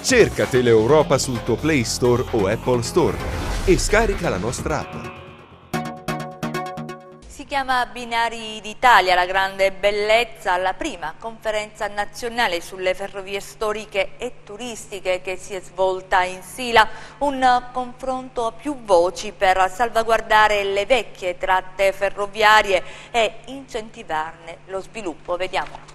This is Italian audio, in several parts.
Cerca Teleeuropa sul tuo Play Store o Apple Store e scarica la nostra app. Si chiama Binari d'Italia, la grande bellezza, la prima conferenza nazionale sulle ferrovie storiche e turistiche che si è svolta in Sila, un confronto a più voci per salvaguardare le vecchie tratte ferroviarie e incentivarne lo sviluppo. Vediamo.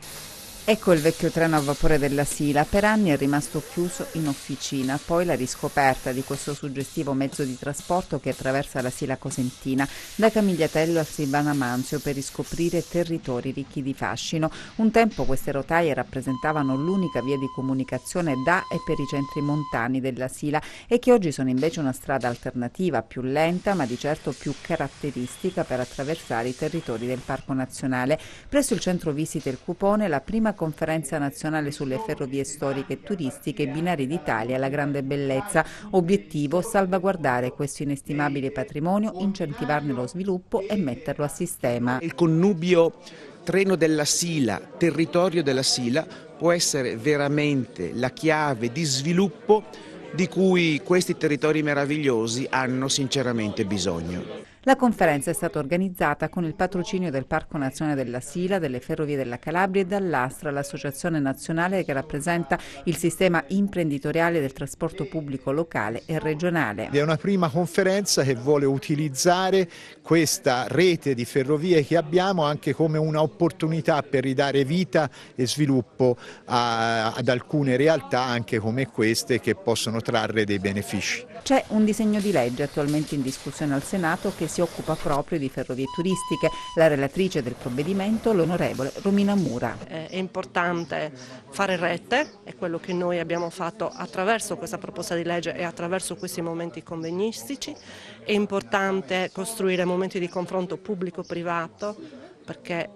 Ecco il vecchio treno a vapore della Sila, per anni è rimasto chiuso in officina, poi la riscoperta di questo suggestivo mezzo di trasporto che attraversa la Sila Cosentina, da Camigliatello a Silvana Manzio per riscoprire territori ricchi di fascino. Un tempo queste rotaie rappresentavano l'unica via di comunicazione da e per i centri montani della Sila e che oggi sono invece una strada alternativa, più lenta ma di certo più caratteristica per attraversare i territori del Parco Nazionale. Presso il centro visite Il Cupone la prima conferenza nazionale sulle ferrovie storiche e turistiche Binari d'Italia, la grande bellezza. Obiettivo: salvaguardare questo inestimabile patrimonio, incentivarne lo sviluppo e metterlo a sistema. Il connubio treno della Sila, territorio della Sila può essere veramente la chiave di sviluppo di cui questi territori meravigliosi hanno sinceramente bisogno. La conferenza è stata organizzata con il patrocinio del Parco Nazionale della Sila, delle Ferrovie della Calabria e dall'Astra, l'associazione nazionale che rappresenta il sistema imprenditoriale del trasporto pubblico locale e regionale. È una prima conferenza che vuole utilizzare questa rete di ferrovie che abbiamo anche come un'opportunità per ridare vita e sviluppo ad alcune realtà anche come queste che possono trarre dei benefici. C'è un disegno di legge attualmente in discussione al Senato che si occupa proprio di ferrovie turistiche. La relatrice del provvedimento, l'onorevole Romina Mura. È importante fare rete, è quello che noi abbiamo fatto attraverso questa proposta di legge e attraverso questi momenti convegnistici. È importante costruire momenti di confronto pubblico-privato perché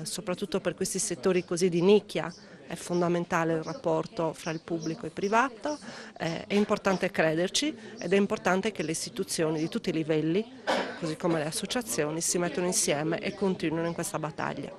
soprattutto per questi settori così di nicchia è fondamentale il rapporto fra il pubblico e il privato, è importante crederci ed è importante che le istituzioni di tutti i livelli, così come le associazioni, si mettano insieme e continuino in questa battaglia.